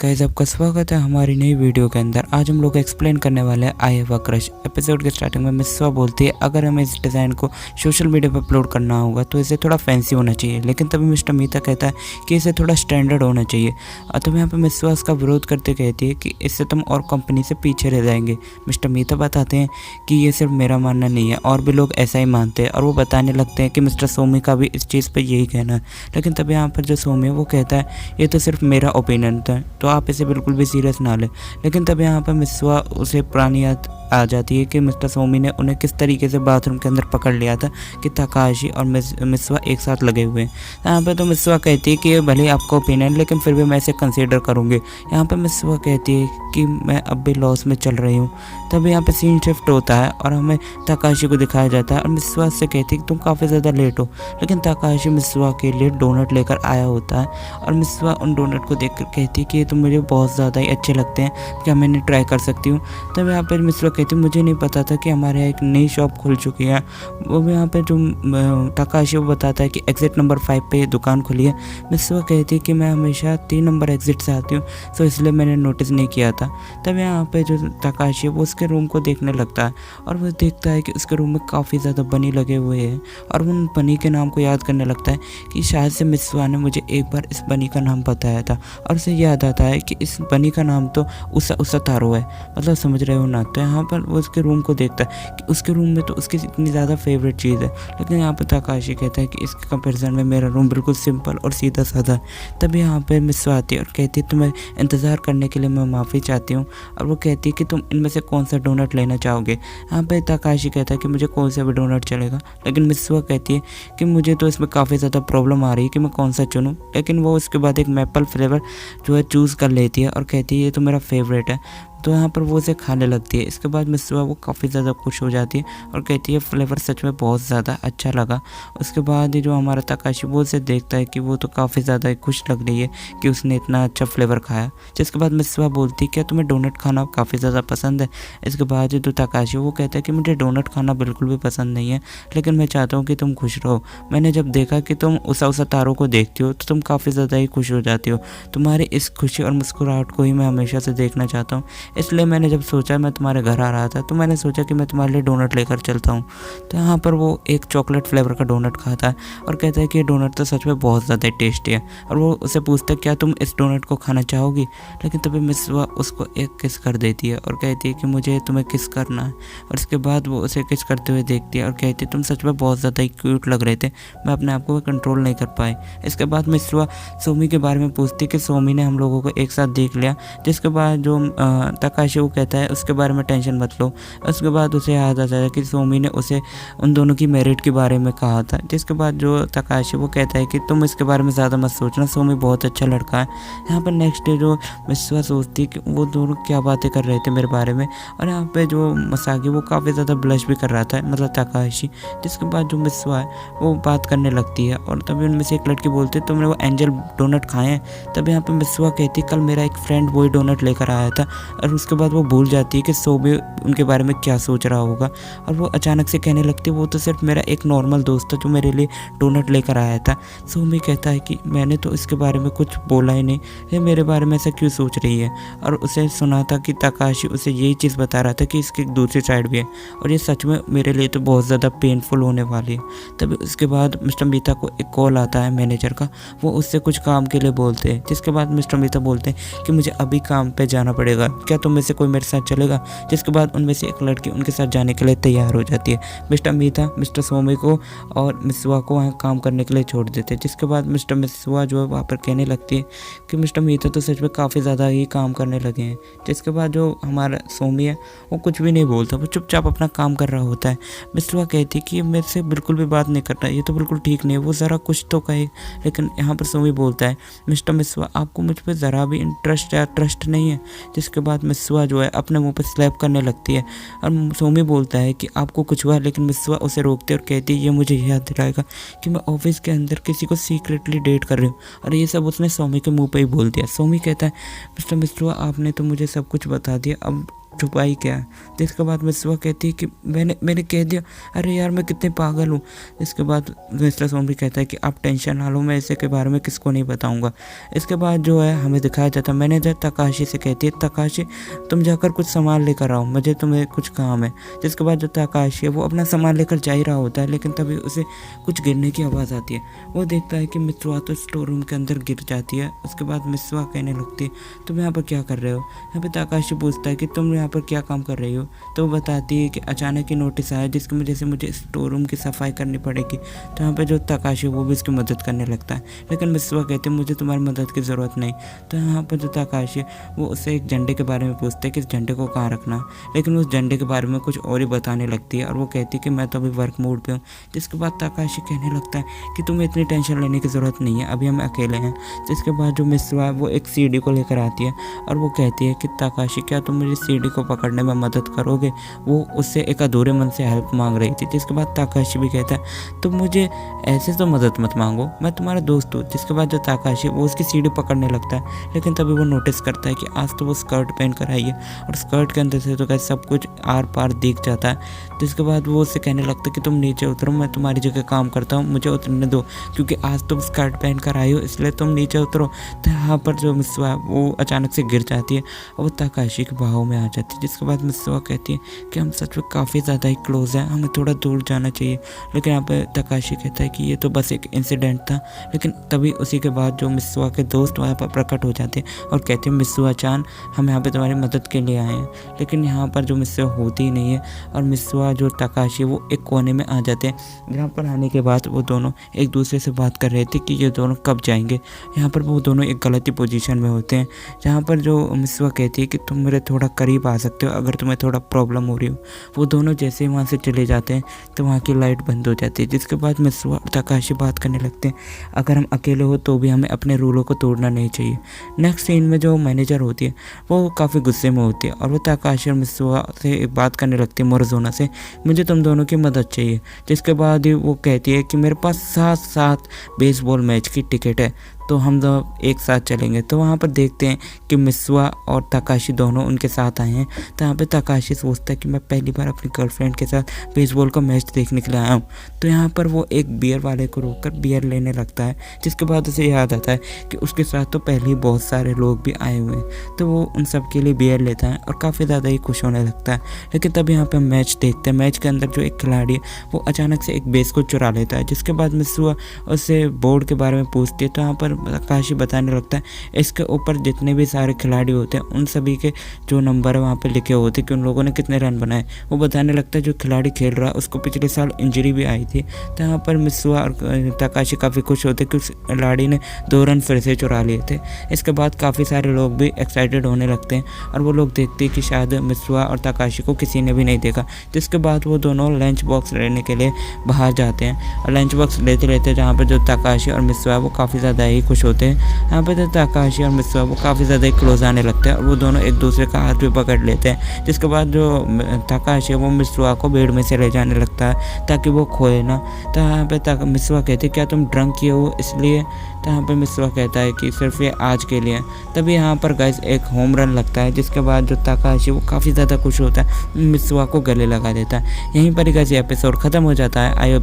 Guys, आपका स्वागत है हमारी नई वीडियो के अंदर। आज हम लोग एक्सप्लेन करने वाले हैं I have a crush. Episode के स्टार्टिंग में मिस्वा बोलती है अगर हमें इस डिज़ाइन को सोशल मीडिया पर अपलोड करना होगा तो इसे थोड़ा फैंसी होना चाहिए, लेकिन तभी मिस्टर मीता कहता है कि इसे थोड़ा स्टैंडर्ड होना चाहिए। और तब यहाँ पर मिस्वा इसका विरोध करते कहती है कि इससे तुम और कंपनी से पीछे रह जाएंगे। मिस्टर मीता बताते हैं कि ये सिर्फ मेरा मानना नहीं है, और भी लोग ऐसा ही मानते हैं। और वो बताने लगते हैं कि मिस्टर सोमी का भी इस चीज़ पर यही कहना है। लेकिन तभी यहाँ पर जो सोमी है वो कहता है ये तो सिर्फ मेरा ओपिनियन था, तो आप इसे बिल्कुल भी सीरियस ना लें। लेकिन तब यहाँ पर मिस्वा उसे पुरानी याद आ जाती है कि मिस्टर सोमी ने उन्हें किस तरीके से बाथरूम के अंदर पकड़ लिया था कि तकाशी और मिस्वा एक साथ लगे हुए हैं। यहाँ पर तो मिस्वा कहती है कि ये भले आपका ओपिनियन, लेकिन फिर भी मैं इसे कंसीडर करूँगी। यहाँ पर मिस्वा कहती है कि मैं अब भी लॉस में चल रही हूँ। तब यहाँ पे सीन शिफ्ट होता है और हमें तकाशी को दिखाया जाता है और मिस्वा से कहती है कि तुम काफ़ी ज़्यादा लेट हो। लेकिन तकाशी मिस्वा के लिए डोनट लेकर आया होता है और मिस्वा उन डोनट को देखकर कहती है कि ये तो मुझे बहुत ज़्यादा ही अच्छे लगते हैं, क्या मैं इन्हें ट्राई कर सकती हूँ। तब यहाँ पर मिस्वा कहती है मुझे नहीं पता था कि हमारे यहाँ एक नई शॉप खुल चुकी है। वो भी यहाँ पर जो तकाशी वो बताता है कि एग्जिट नंबर 5 पे ये दुकान खुली है। मिस्वा कहती है कि मैं हमेशा 3 नंबर एग्जिट से आती हूँ, तो इसलिए मैंने नोटिस नहीं किया था। तब यहाँ पे जो तकाशी है वो उसके रूम को देखने लगता है और वो देखता है कि उसके रूम में काफ़ी ज़्यादा बनी लगे हुए हैं और उन बनी के नाम को याद करने लगता है कि शायद से मिस्वा ने मुझे एक बार इस बनी का नाम बताया था। और उसे याद आता है कि इस बनी का नाम तो उसा तारो है, मतलब समझ रहे हो ना। तो यहाँ पर वो उसके रूम को देखता है कि उसके रूम में तो उसकी इतनी ज़्यादा फेवरेट चीज़ है, लेकिन यहाँ पर तकाशी कहता है कि इसके कंपेरिजन में मेरा रूम बिल्कुल सिंपल और सीधा साधा है। तब यहाँ पर मिस्वा आती है और कहती है तुम्हें इंतज़ार करने के लिए मैं माफ़ी चाहती हूँ। और वो कहती है कि तुम इनमें से कौन सा डोनट लेना चाहोगे। यहाँ पे तकाशी कहता है कि मुझे कौन सा भी डोनट चलेगा, लेकिन मिस्वा कहती है कि मुझे तो इसमें काफ़ी ज़्यादा प्रॉब्लम आ रही है कि मैं कौन सा चुनूँ। लेकिन वो उसके बाद एक मैपल फ्लेवर जो है चूज़ कर लेती है और कहती है ये तो मेरा फेवरेट है। तो यहाँ पर वो उसे खाने लगती है। इसके बाद मिस्वा वो काफ़ी ज़्यादा खुश हो जाती है और कहती है फ्लेवर सच में बहुत ज़्यादा अच्छा लगा। उसके बाद जो हमारा तकाशी वो उसे देखता है कि वो तो काफ़ी ज़्यादा खुश लग रही है कि उसने इतना अच्छा फ्लेवर खाया। जिसके बाद मिस्वा बोलती है क्या तुम्हें डोनट खाना काफ़ी ज़्यादा पसंद है। इसके बाद जो तकाशी वो कहता है कि मुझे डोनट खाना बिल्कुल भी पसंद नहीं है, लेकिन मैं चाहता हूँ कि तुम खुश रहो। मैंने जब देखा कि तुम उसा तारों को देखती हो तो तुम काफ़ी ज़्यादा ही खुश हो जाती हो। तुम्हारी इस खुशी और मुस्कुराहट को ही मैं हमेशा से देखना चाहता हूँ। इसलिए मैंने जब सोचा मैं तुम्हारे घर आ रहा था तो मैंने सोचा कि मैं तुम्हारे लिए डोनट लेकर चलता हूँ। तो यहाँ पर वो एक चॉकलेट फ्लेवर का डोनट खाता है और कहता है कि ये डोनट तो सच में बहुत ज़्यादा टेस्टी है। और वो उसे पूछता है क्या तुम इस डोनट को खाना चाहोगी। लेकिन तभी मिस्वा उसको एक किस कर देती है और कहती है कि मुझे तुम्हें किस करना है। और इसके बाद वो उसे किस करते हुए देखती है और कहती है तुम सच में बहुत ज़्यादा ही क्यूट लग रहे थे, मैं अपने आप को कंट्रोल नहीं कर पाई। इसके बाद मिस्वा सोमी के बारे में पूछती है कि सोमी ने हम लोगों को एक साथ देख लिया। जिसके बाद जो तकाशी वो कहता है उसके बारे में टेंशन मत लो। उसके बाद उसे याद आता है कि सोमी ने उसे उन दोनों की मेरिट के बारे में कहा था। जिसके बाद जो तकाशी वो कहता है कि तुम इसके बारे में ज़्यादा मत सोचना, सोमी बहुत अच्छा लड़का है। यहाँ पर नेक्स्ट डे जो मिस्वा सोचती है कि वो दोनों क्या बातें कर रहे थे मेरे बारे में। और यहाँ पे जो मसागी वो काफ़ी ज़्यादा ब्लश भी कर रहा था, मतलब तकाशी। जिसके बाद जो मिस्वा है वो बात करने लगती है और तभी उनमें से एक लड़की बोलती है तुमने वो एंजल डोनट खाए हैं। तब यहाँ पर मिस्वा कहती कल मेरा एक फ्रेंड वही डोनट लेकर आया था। और उसके बाद वो भूल जाती है कि सोमी उनके बारे में क्या सोच रहा होगा और वो अचानक से कहने लगती है वो तो सिर्फ मेरा एक नॉर्मल दोस्त था जो मेरे लिए डोनट लेकर आया था। सोमी कहता है कि मैंने तो इसके बारे में कुछ बोला ही नहीं, ये मेरे बारे में ऐसा क्यों सोच रही है। और उसे सुना था कि तकाशी उसे यही चीज़ बता रहा था कि इसकी एक दूसरी साइड भी है और ये सच में मेरे लिए तो बहुत ज़्यादा पेनफुल होने वाली है। तभी उसके बाद मिस्टर मीता को एक कॉल आता है मैनेजर का, वो उससे कुछ काम के लिए बोलते हैं। जिसके बाद मिस्टर मीता बोलते हैं कि मुझे अभी काम पे जाना पड़ेगा, क्या तुम में से कोई मेरे साथ चलेगा। जिसके बाद उनमें से एक लड़की उनके साथ जाने के लिए तैयार हो जाती है। मिस्टर मीता मिस्टर सोमी को और मिस्वा को वहाँ काम करने के लिए छोड़ देते हैं। जिसके बाद मिस्टर मिस्वा जो है वहाँ पर कहने लगती है कि मिस्टर मीता तो सच में काफ़ी ज़्यादा ही काम करने लगे हैं। जिसके बाद जो हमारा सोमी है वो कुछ भी नहीं बोलता, वो चुपचाप अपना काम कर रहा होता है। मिस्वा कहती है कि ये मेरे से बिल्कुल भी बात नहीं कर रहा है, ये तो बिल्कुल ठीक नहीं है, वो ज़रा कुछ तो कहे। लेकिन यहाँ पर सोमी बोलता है मिस्टर मिस्वा आपको मुझ पर ज़रा भी इंटरेस्ट या ट्रस्ट नहीं है। जिसके बाद मिस्वा जो है अपने मुंह पर स्लैप करने लगती है और सोमी बोलता है कि आपको कुछ हुआ। लेकिन मिस्वा उसे रोकती है और कहती है ये मुझे याद दिलाएगा कि मैं ऑफिस के अंदर किसी को सीक्रेटली डेट कर रही हूँ। और ये सब उसने सोमी के मुंह पे ही बोल दिया। सोमी कहता है मिस्टर मिस्वा आपने तो मुझे सब कुछ बता दिया, अब छुपाई क्या है। जिसके बाद मिस्वा कहती है कि मैंने कह दिया। अरे यार मैं कितने पागल हूँ। इसके बाद मिस्टर सोमरी कहता है कि आप टेंशन ना लो, मैं इसे के बारे में किसको नहीं बताऊँगा। इसके बाद जो है हमें दिखाया जाता है, मैनेजर तकाशी से कहती है तकाशी तुम जाकर कुछ सामान लेकर आओ, मुझे तुम्हें कुछ काम है। जिसके बाद जो तकाशी है वो अपना सामान लेकर जा ही रहा होता है, लेकिन तभी उसे कुछ गिरने की आवाज़ आती है। वो देखता है कि मिस्वा तो स्टोर रूम के अंदर गिर जाती है। उसके बाद मिस्वा कहने लगती है तुम यहाँ पर क्या कर रहे हो। यहाँ पे तकाशी पूछता है कि तुम यहाँ पर क्या काम कर रही हो। तो वो बताती है कि अचानक ही नोटिस आया जिसकी वजह से मुझे स्टोर रूम की सफाई करनी पड़ेगी। तो यहाँ पे जो तकाशी वो भी इसकी मदद करने लगता है, लेकिन मिस्वा कहते हैं मुझे तुम्हारी मदद की ज़रूरत नहीं। तो यहाँ पर जो तकाशी वो उससे एक झंडे के बारे में पूछते हैं कि इस झंडे को कहाँ रखना, लेकिन उस झंडे के बारे में कुछ और ही बताने लगती है और वो कहती है कि मैं तो अभी वर्क मोड पे हूँ। जिसके बाद तकाशी कहने लगता है कि तुम्हें इतनी टेंशन लेने की ज़रूरत नहीं है, अभी हम अकेले हैं। जिसके बाद जो मिस्वा है वो एक सीढ़ी को लेकर आती है और वो कहती है कि तकाशी क्या तुम मुझे सीढ़ी को पकड़ने में मदद करोगे। वो उससे एक अधूरे मन से हेल्प मांग रही थी। जिसके बाद तकाशी भी कहता है तुम मुझे ऐसे तो मदद मत मांगो, मैं तुम्हारा दोस्त हूँ। जिसके बाद जो तकाशी वो उसकी सीढ़ी पकड़ने लगता है, लेकिन तभी वो नोटिस करता है कि आज तो वो स्कर्ट पहन कर आई है और स्कर्ट के अंदर से तो कैसे सब कुछ आर पार दिख जाता है। जिसके बाद वो उससे कहने लगता है कि तुम नीचे उतरो, मैं तुम्हारी जगह काम करता हूँ, मुझे उतरने दो, क्योंकि आज तुम स्कर्ट पहन कर आई हो इसलिए तुम नीचे उतरो। तो यहाँ पर जो मिस्वा वो अचानक से गिर जाती है और वो तकाशी के बाहों में आ जाती है। जिसके बाद मिस्वा कहती है कि हम सच में काफ़ी ज़्यादा ही क्लोज हैं, हमें थोड़ा दूर जाना चाहिए। लेकिन यहाँ पर तकाशी कहता है कि ये तो बस एक इंसिडेंट था। लेकिन तभी उसी के बाद जो मिस्वा के दोस्त वहाँ पर प्रकट हो जाते हैं और कहते हैं मिस्वा चान हम यहाँ पे तुम्हारी मदद के लिए आए हैं। लेकिन यहाँ पर जो मिस्वा होती ही नहीं है और मिस्वा जो तकाशी वो एक कोने में आ जाते हैं। यहाँ पर आने के बाद वो दोनों एक दूसरे से बात कर रहे थे कि ये दोनों कब जाएंगे। यहाँ पर वो दोनों एक गलत ही पोजीशन में होते हैं, जहाँ पर जो मिस्वा कहती है कि तुम मेरे थोड़ा करीब आ सकते हो अगर तुम्हें थोड़ा प्रॉब्लम हो रही हो। वो दोनों जैसे ही वहाँ से चले जाते हैं तो वहाँ की लाइट बंद हो जाती है। जिसके बाद मिस्वा और तकाशी बात करने लगते हैं अगर हम अकेले हो तो भी हमें अपने रूलों को तोड़ना नहीं चाहिए। नेक्स्ट सीन में जो मैनेजर होती है वो काफ़ी गुस्से में होती है और वो तकाशी और मिस्वा से एक बात करने लगती है मोरजोना से, मुझे तुम दोनों की मदद चाहिए। जिसके बाद वो कहती है कि मेरे पास 7 बेसबॉल मैच की टिकट है, तो हम दोनों एक साथ चलेंगे। तो वहाँ पर देखते हैं कि मिस्वा और तकाशी दोनों उनके साथ आए हैं। तो यहाँ पे तकाशी सोचता है कि मैं पहली बार अपनी गर्लफ्रेंड के साथ बेसबॉल का मैच देखने के लिए आया हूँ। तो यहाँ पर वो एक बियर वाले को रोककर बियर लेने लगता है। जिसके बाद उसे याद आता है कि उसके साथ तो पहले ही बहुत सारे लोग भी आए हुए हैं, तो वो उन सब के लिए बियर लेता है और काफ़ी ज़्यादा ही खुश होने लगता है। लेकिन तब यहाँ पर मैच देखते हैं, मैच के अंदर जो एक खिलाड़ी है वो अचानक से एक बेस को चुरा लेता है। जिसके बाद मिस्वा उससे बोर्ड के बारे में पूछती है। तो यहाँ पर तकाशी बताने लगता है इसके ऊपर जितने भी सारे खिलाड़ी होते हैं उन सभी के जो नंबर है वहाँ पे लिखे होते हैं कि उन लोगों ने कितने रन बनाए। वो बताने लगता है जो खिलाड़ी खेल रहा है उसको पिछले साल इंजरी भी आई थी। तो यहाँ पर मिस्वा और तकाशी काफ़ी खुश होते कि उस खिलाड़ी ने 2 रन फिर से चुरा लिए थे। इसके बाद काफ़ी सारे लोग भी एक्साइटेड होने लगते हैं और वो लोग देखते हैं कि शायद मिस्वा और तकाशी को किसी ने भी नहीं देखा। जिसके बाद वो दोनों लंच बॉक्स लेने के लिए बाहर जाते हैं और लंच बॉक्स लेते लेते जहाँ पर जो तकाशी और मिस्वा वो काफ़ी ज़्यादा ही खुश होते हैं। यहाँ पे तो तकाशी और मिस्वा वो काफ़ी ज़्यादा ही क्लोज आने लगते हैं और वो दोनों एक दूसरे का हाथ भी पकड़ लेते हैं। जिसके बाद जो तकाशी है वो मिस्वा को भीड़ में से ले जाने लगता है ताकि वो खोए ना। तो यहाँ पे मिस्वा कहते क्या तुम ड्रंक किए हो इसलिए। तो यहाँ पे मिस्वा कहता है कि सिर्फ ये आज के लिए। तभी यहाँ पर गाइस एक होम रन लगता है। जिसके बाद जो तकाशी वो काफ़ी ज़्यादा खुश होता है, मिस्वा को गले लगा देता है। यहीं पर ही गाइस एपिसोड ख़त्म हो जाता है। I hope